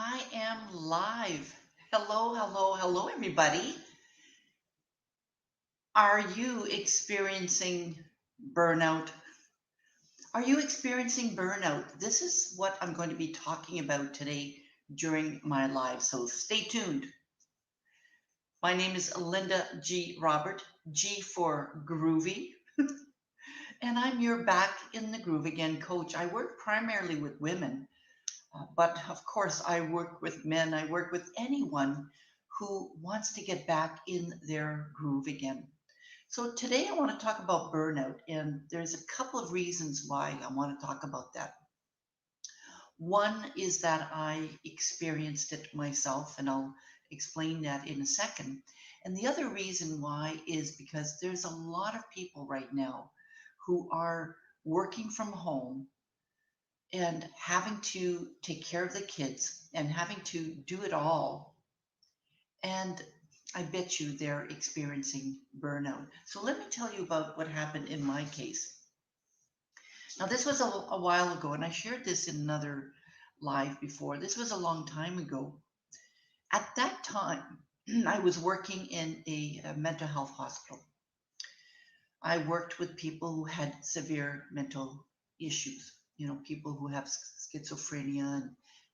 I am live. Hello, hello, hello, everybody. Are you experiencing burnout? Are you experiencing burnout? This is what I'm going to be talking about today during my live. So stay tuned. My name is Linda G. Robert, G for Groovy, and I'm your back in the groove again coach. I work primarily with women. But of course, I work with men, I work with anyone who wants to get back in their groove again. So today I want to talk about burnout, and there's a couple of reasons why I want to talk about that. One is that I experienced it myself, and I'll explain that in a second. And the other reason why is because there's a lot of people right now who are working from home and having to take care of the kids and having to do it all. And I bet you they're experiencing burnout. So let me tell you about what happened in my case. Now, this was a while ago, and I shared this in another live before. This was a long time ago. At that time, I was working in a mental health hospital. I worked with people who had severe mental issues, people who have schizophrenia and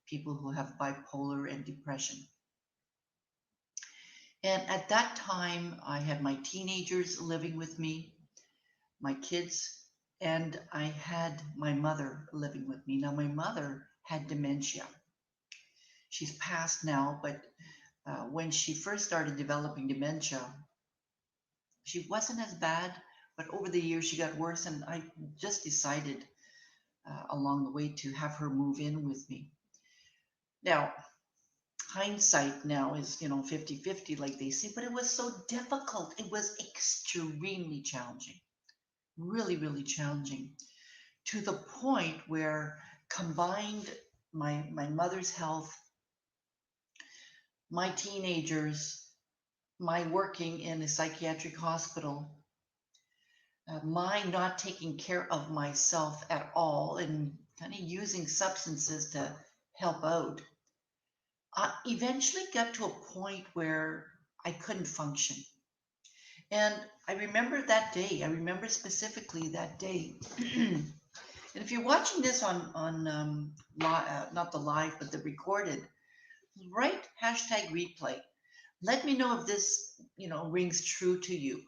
people who have bipolar and depression. And at that time, I had my teenagers living with me, my kids, and I had my mother living with me. Now, my mother had dementia. She's passed now, but when she first started developing dementia, she wasn't as bad, but over the years she got worse, and I just decided along the way to have her move in with me. Now, hindsight now is, 50-50, like they say, but it was so difficult. It was extremely challenging, really, really challenging to the point where combined my mother's health, my teenagers, my working in a psychiatric hospital, my not taking care of myself at all and kind of using substances to help out, eventually got to a point where I couldn't function. And I remember that day. I remember specifically that day. And if you're watching this on not the live but the recorded, write hashtag replay. Let me know if this rings true to you.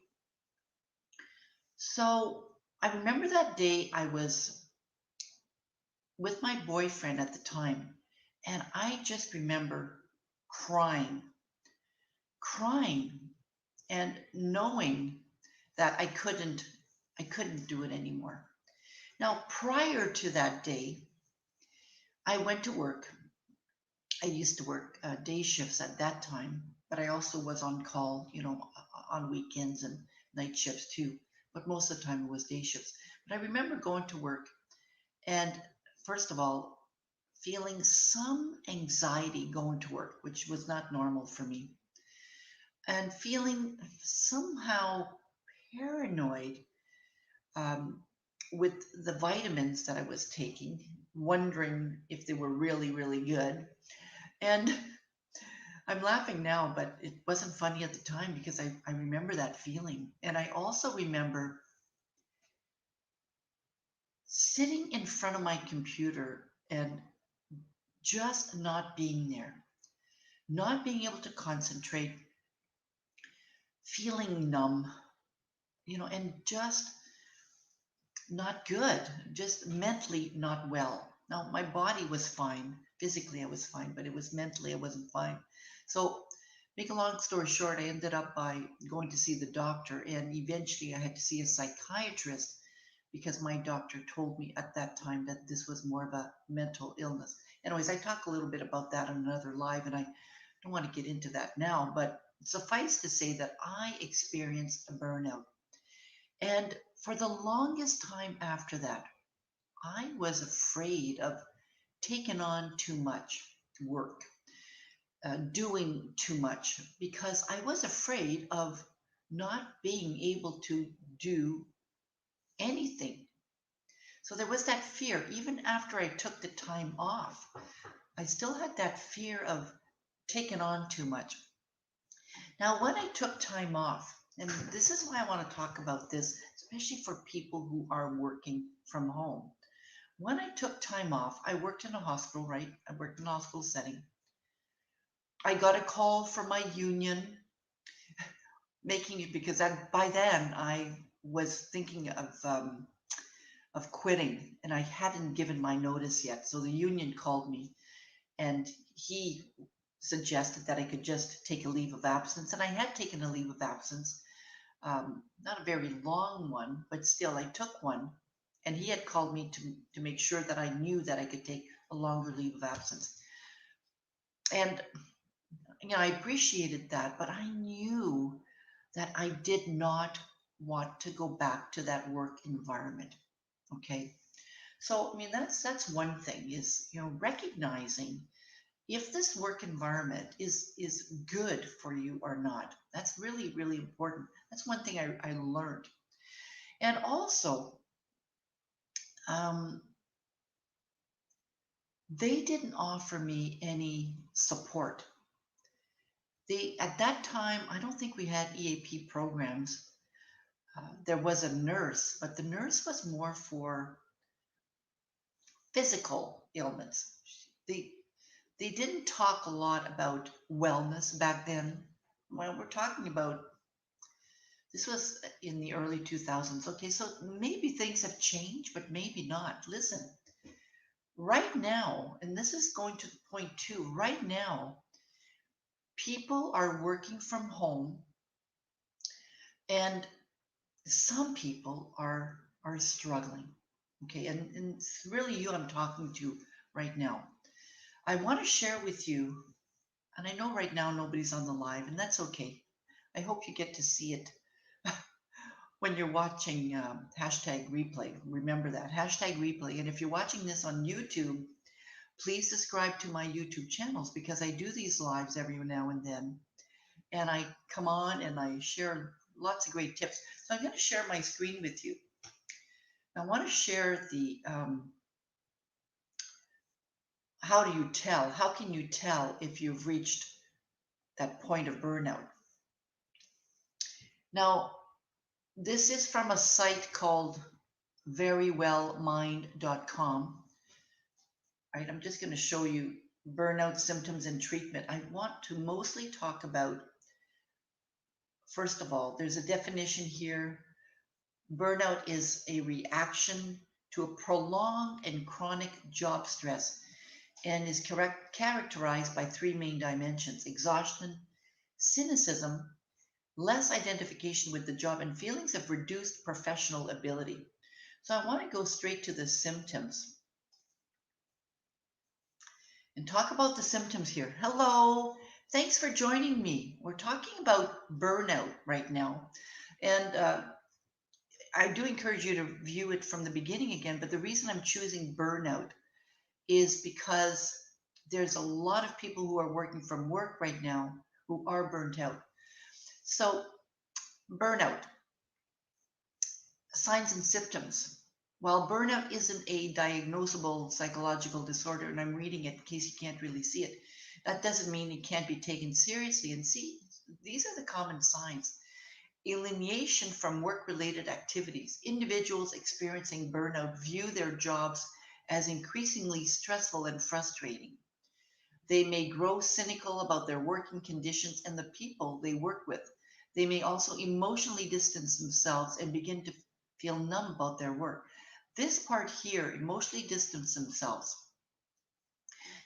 So I remember that day I was with my boyfriend at the time, and I just remember crying, crying, and knowing that I couldn't do it anymore. Now, prior to that day, I went to work. I used to work day shifts at that time, but I also was on call, on weekends and night shifts too. But most of the time it was day shifts. But I remember going to work and, first of all, feeling some anxiety going to work, which was not normal for me, and feeling somehow paranoid um, with the vitamins that I was taking, wondering if they were really, really good. And I'm laughing now, but it wasn't funny at the time because I remember that feeling. And I also remember sitting in front of my computer and just not being there, not being able to concentrate, feeling numb, and just not good, just mentally not well. Now, my body was fine. Physically, I was fine, but it was mentally, I wasn't fine. So, make a long story short, I ended up by going to see the doctor, and eventually I had to see a psychiatrist because my doctor told me at that time that this was more of a mental illness. Anyways, I talk a little bit about that on another live, and I don't want to get into that now, but suffice to say that I experienced a burnout. And for the longest time after that, I was afraid of taking on too much work, doing too much, because I was afraid of not being able to do anything. So there was that fear. Even after I took the time off, I still had that fear of taking on too much. Now, when I took time off, and this is why I want to talk about this, especially for people who are working from home. When I took time off, I worked in a hospital, right? I worked in a hospital setting. I got a call from my union making it because by then I was thinking of quitting and I hadn't given my notice yet. So the union called me and he suggested that I could just take a leave of absence. And I had taken a leave of absence, not a very long one, but still I took one. And he had called me to make sure that I knew that I could take a longer leave of absence. And I appreciated that, but I knew that I did not want to go back to that work environment. Okay. So, I mean, that's one thing is, recognizing if this work environment is good for you or not. That's really, really important. That's one thing I learned. And also, um, they didn't offer me any support. At that time, I don't think we had EAP programs. There was a nurse, but the nurse was more for physical ailments. They they didn't talk a lot about wellness back then. Well, we're talking about this was in the early 2000s. Okay, so maybe things have changed, but maybe not. Listen, right now, and this is going to the point too, right now, people are working from home and some people are struggling. Okay, and it's really you I'm talking to right now. I want to share with you, and I know right now nobody's on the live, and that's okay. I hope you get to see it when you're watching hashtag replay. Remember that hashtag replay. And if you're watching this on YouTube, please subscribe to my YouTube channels because I do these lives every now and then. And I come on and I share lots of great tips. So I'm going to share my screen with you. I want to share the how do you tell? How can you tell if you've reached that point of burnout? Now, this is from a site called verywellmind.com. Right, I'm just going to show you burnout symptoms and treatment. I want to mostly talk about, first of all, there's a definition here. Burnout is a reaction to a prolonged and chronic job stress and is characterized by three main dimensions: exhaustion, cynicism, less identification with the job, and feelings of reduced professional ability. So I want to go straight to the symptoms and talk about the symptoms here. Hello, thanks for joining me. We're talking about burnout right now. And I do encourage you to view it from the beginning again, but the reason I'm choosing burnout is because there's a lot of people who are working from work right now who are burnt out. So, burnout, signs and symptoms. While burnout isn't a diagnosable psychological disorder, and I'm reading it in case you can't really see it, that doesn't mean it can't be taken seriously. And see, these are the common signs: alienation from work related activities. Individuals experiencing burnout view their jobs as increasingly stressful and frustrating. They may grow cynical about their working conditions and the people they work with. They may also emotionally distance themselves and begin to feel numb about their work. This part here, emotionally distance themselves.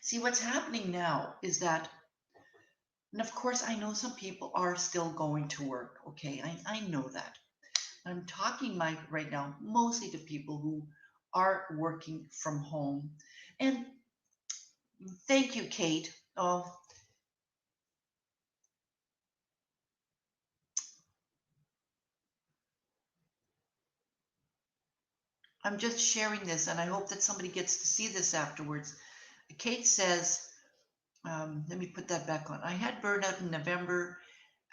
See, what's happening now is that, and of course, I know some people are still going to work. Okay, I know that. I'm talking right now mostly to people who are working from home. And thank you, Kate. Oh, I'm just sharing this, and I hope that somebody gets to see this afterwards. Kate says, let me put that back on. I had burnout in November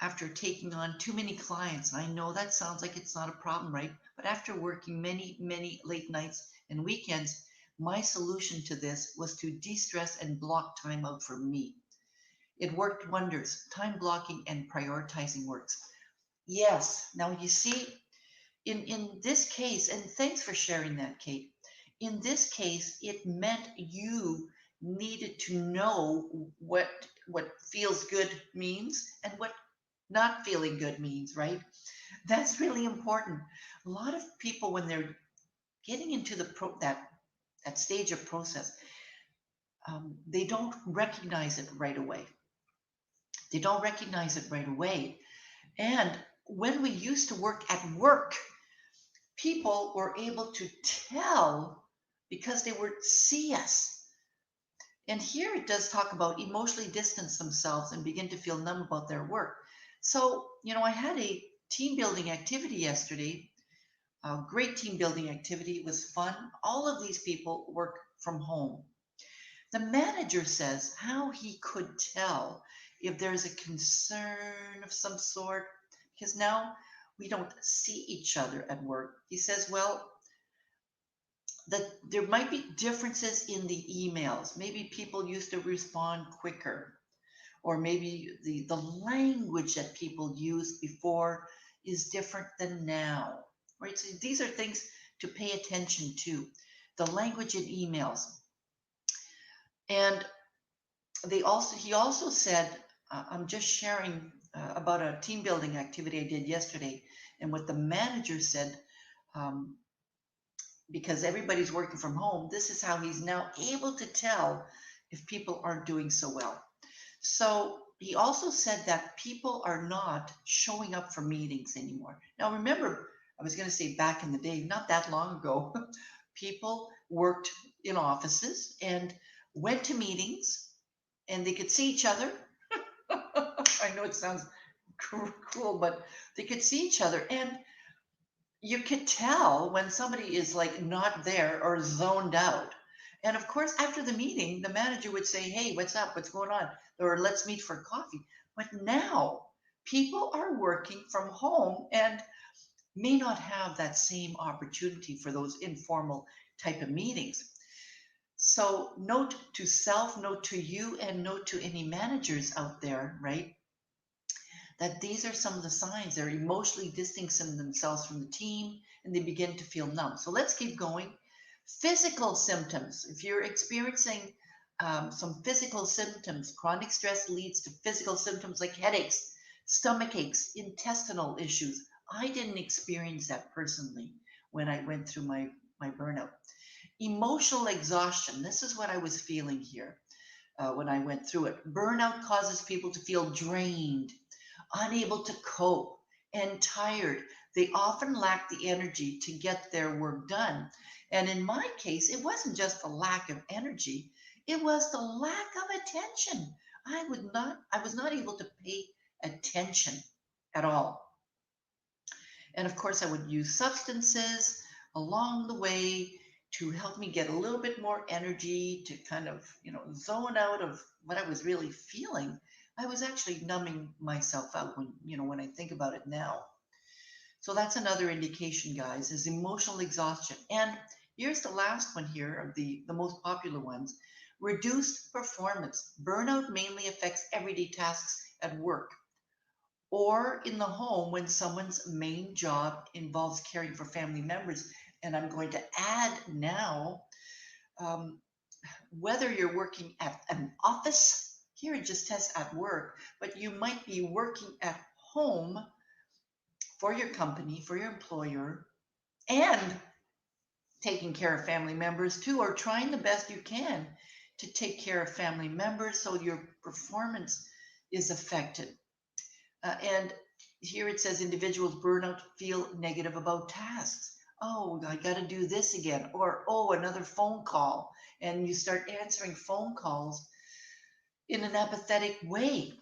after taking on too many clients. I know that sounds like it's not a problem, right? But after working many, many late nights and weekends, my solution to this was to de-stress and block time out for me. It worked wonders. Time blocking and prioritizing works. Yes. Now you see, in this case, and thanks for sharing that, Kate. In this case, it meant you needed to know what feels good means and what not feeling good means, right? That's really important. A lot of people, when they're getting into that stage of process, they don't recognize it right away. They don't recognize it right away. And when we used to work at work, people were able to tell because they would see us. And here it does talk about emotionally distance themselves and begin to feel numb about their work. So, I had a team building activity yesterday, a great team building activity. It was fun. All of these people work from home. The manager says how he could tell if there's a concern of some sort, because now we don't see each other at work. He says, well, that there might be differences in the emails. Maybe people used to respond quicker, or maybe the language that people used before is different than now, right? So these are things to pay attention to. The language in emails. And he also said, I'm just sharing about a team building activity I did yesterday, and what the manager said, um, because everybody's working from home, this is how he's now able to tell if people aren't doing so well. So he also said that people are not showing up for meetings anymore. Now, remember, I was going to say back in the day, not that long ago, people worked in offices and went to meetings and they could see each other. I know it sounds cruel, but they could see each other. And you could tell when somebody is like not there or zoned out. And of course, after the meeting, the manager would say, hey, what's up? What's going on? Or let's meet for coffee. But now people are working from home and may not have that same opportunity for those informal type of meetings. So, note to self, note to you, and note to any managers out there, right? That these are some of the signs. They're emotionally distancing themselves from the team and they begin to feel numb. So let's keep going. Physical symptoms. If you're experiencing some physical symptoms, chronic stress leads to physical symptoms like headaches, stomach aches, intestinal issues. I didn't experience that personally when I went through my burnout. Emotional exhaustion. This is what I was feeling here when I went through it. Burnout causes people to feel drained, unable to cope, and tired. They often lack the energy to get their work done. And in my case, it wasn't just the lack of energy, it was the lack of attention. I was not able to pay attention at all. And of course, I would use substances along the way to help me get a little bit more energy to kind of, zone out of what I was really feeling. I was actually numbing myself out when I think about it now. So that's another indication, guys, is emotional exhaustion. And here's the last one here of the most popular ones. Reduced performance. Burnout mainly affects everyday tasks at work or in the home when someone's main job involves caring for family members. And I'm going to add now, um, whether you're working at an office, here it just says at work, but you might be working at home for your company, for your employer, and taking care of family members too, or trying the best you can to take care of family members so your performance is affected. And here it says individuals burnout feel negative about tasks. Oh, I got to do this again. Or, oh, another phone call. And you start answering phone calls in an apathetic way.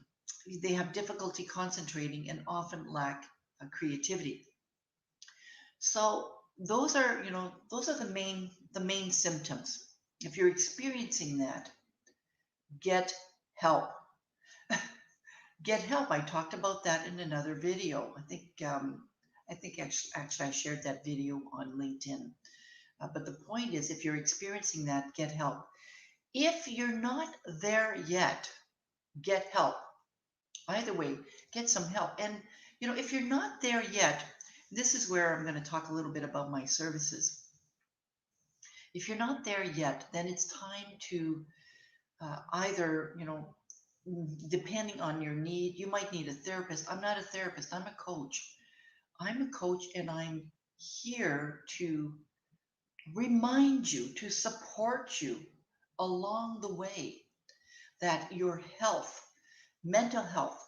They have difficulty concentrating and often lack creativity. So those are the main symptoms. If you're experiencing that, get help. Get help. I talked about that in another video. I think actually I shared that video on LinkedIn. But the point is, if you're experiencing that, get help. If you're not there yet, get help. Either way, get some help. And, if you're not there yet, this is where I'm going to talk a little bit about my services. If you're not there yet, then it's time to either, depending on your need, you might need a therapist. I'm not a therapist, I'm a coach. I'm a coach and I'm here to remind you, to support you along the way that your health, mental health,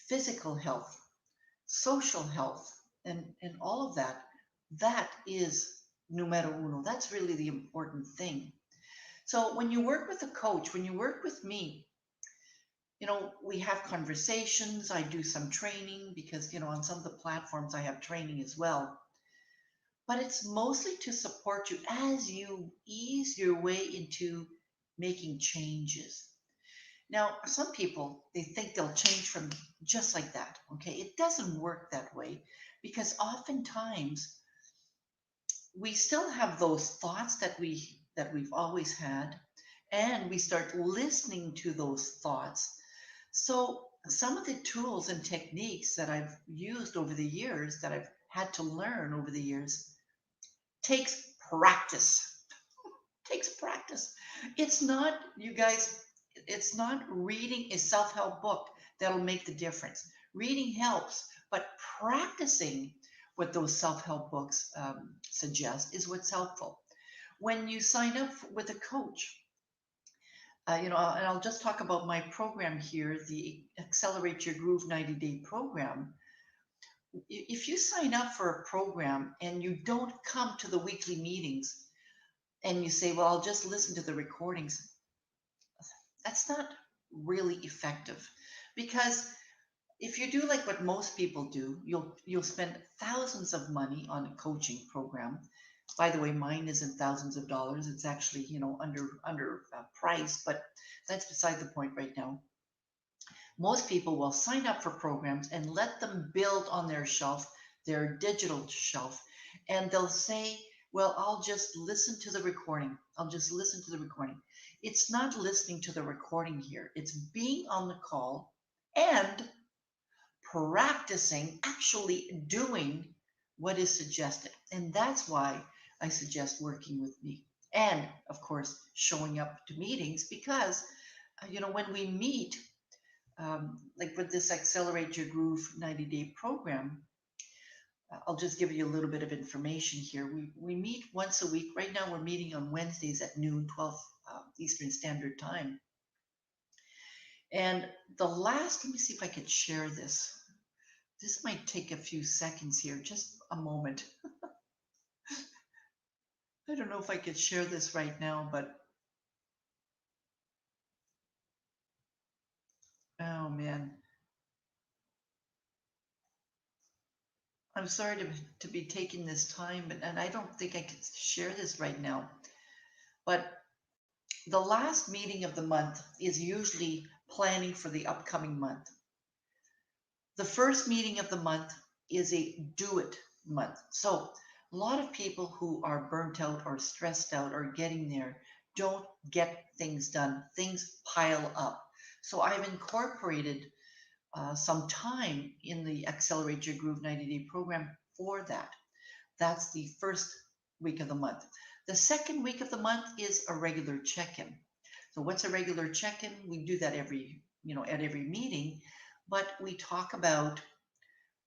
physical health, social health, and all of that, that is numero uno. That's really the important thing. So when you work with a coach, when you work with me, we have conversations. I do some training because, on some of the platforms I have training as well. But it's mostly to support you as you ease your way into making changes. Now, some people, they think they'll change from just like that. Okay. It doesn't work that way because oftentimes we still have those thoughts that we've always had, and we start listening to those thoughts. So some of the tools and techniques that I've used over the years, that I've had to learn over the years, takes practice. Takes practice. It's not, you guys, it's not reading a self-help book that'll make the difference. Reading helps, but practicing what those self-help books suggest is what's helpful. When you sign up with a coach, and I'll just talk about my program here, the Accelerate Your Groove 90-day program. If you sign up for a program and you don't come to the weekly meetings and you say, well, I'll just listen to the recordings, that's not really effective. Because if you do like what most people do, you'll spend thousands of money on a coaching program. By the way, mine isn't thousands of dollars. It's actually, under price, but that's beside the point right now. Most people will sign up for programs and let them build on their shelf, their digital shelf, and they'll say, well, I'll just listen to the recording. I'll just listen to the recording. It's not listening to the recording here. It's being on the call and practicing actually doing what is suggested. And that's why I suggest working with me. And of course, showing up to meetings because, when we meet, like with this Accelerate Your Groove 90-day program, I'll just give you a little bit of information here. We meet once a week. Right now, we're meeting on Wednesdays at noon, 12 Eastern Standard Time. And let me see if I could share this. This might take a few seconds here, just a moment. I don't know if I could share this right now, but oh man, I'm sorry to be taking this time, and I don't think I could share this right now. But the last meeting of the month is usually planning for the upcoming month. The first meeting of the month is a do it month. So a lot of people who are burnt out or stressed out or getting there don't get things done. Things pile up. So I've incorporated some time in the Accelerate Your Groove 90-day program for that. That's the first week of the month. The second week of the month is a regular check-in. So what's a regular check-in? We do that at every meeting, but we talk about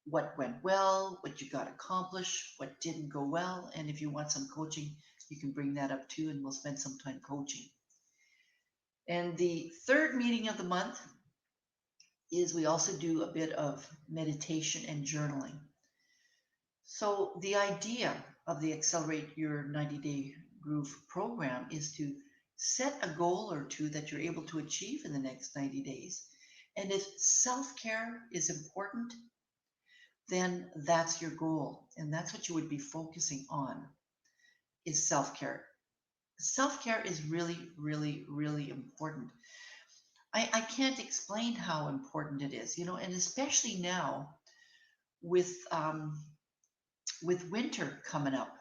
what went well, what you got accomplished, what didn't go well. And if you want some coaching, you can bring that up too, and we'll spend some time coaching. And the third meeting of the month is we also do a bit of meditation and journaling. So the idea of the Accelerate Your 90-day Groove program is to set a goal or two that you're able to achieve in the next 90 days. And if self-care is important, then that's your goal. And that's what you would be focusing on, is self-care. Self-care is really, really, really important. I can't explain how important it is, and especially now with winter coming up.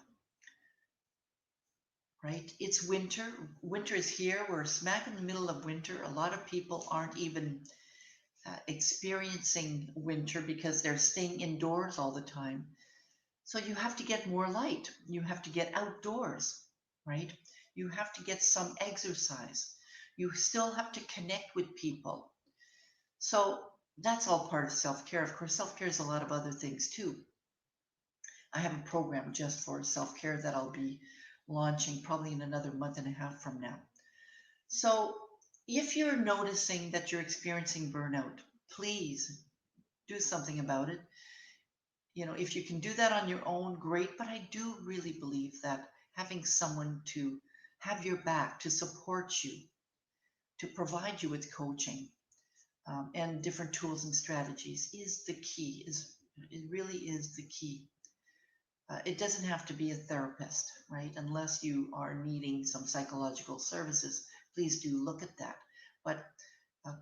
right? It's winter. Winter is here. We're smack in the middle of winter. A lot of people aren't even experiencing winter because they're staying indoors all the time. So you have to get more light. You have to get outdoors, right? You have to get some exercise. You still have to connect with people. So that's all part of self care. Of course, self care is a lot of other things too. I have a program just for self care that I'll be launching probably in another month and a half from now. So if you're noticing that you're experiencing burnout, please do something about it. If you can do that on your own, great. But I do really believe that having someone to have your back, to support you, to provide you with coaching, and different tools and strategies is the key. It really is the key. It doesn't have to be a therapist, right? Unless you are needing some psychological services, please do look at that. But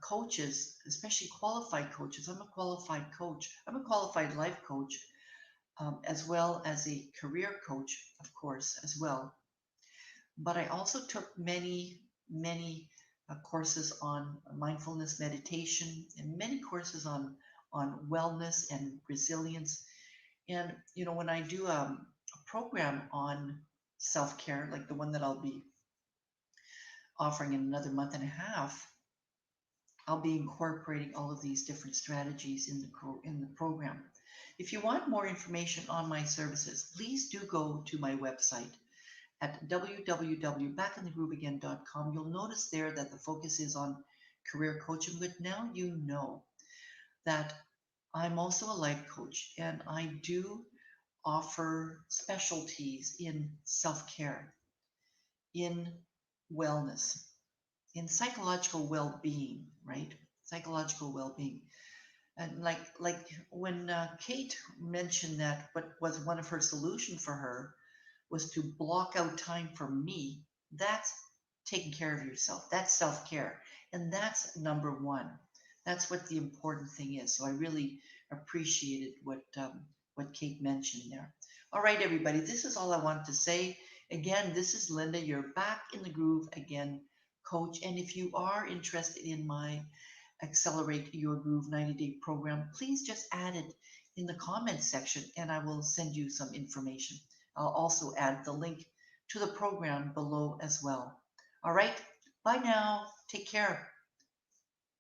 coaches, especially qualified coaches, I'm a qualified coach. I'm a qualified life coach, as well as a career coach, of course, as well. But I also took many, many courses on mindfulness meditation and many courses on wellness and resilience. And when I do a program on self-care, like the one that I'll be offering in another month and a half, I'll be incorporating all of these different strategies in the program. If you want more information on my services, please do go to my website at www.backinthegrooveagain.com. You'll notice there that the focus is on career coaching, but now you know that I'm also a life coach and I do offer specialties in self-care, in wellness, in psychological well-being, right? Psychological well-being. And like when Kate mentioned that what was one of her solution for her was to block out time for me, that's taking care of yourself. That's self-care. And that's number one. That's what the important thing is. So I really appreciated what Kate mentioned there. All right, everybody, this is all I wanted to say. Again, this is Linda. You're back in the groove again, coach. And if you are interested in my Accelerate Your Groove 90-day program, please just add it in the comments section and I will send you some information. I'll also add the link to the program below as well. All right, bye now. Take care.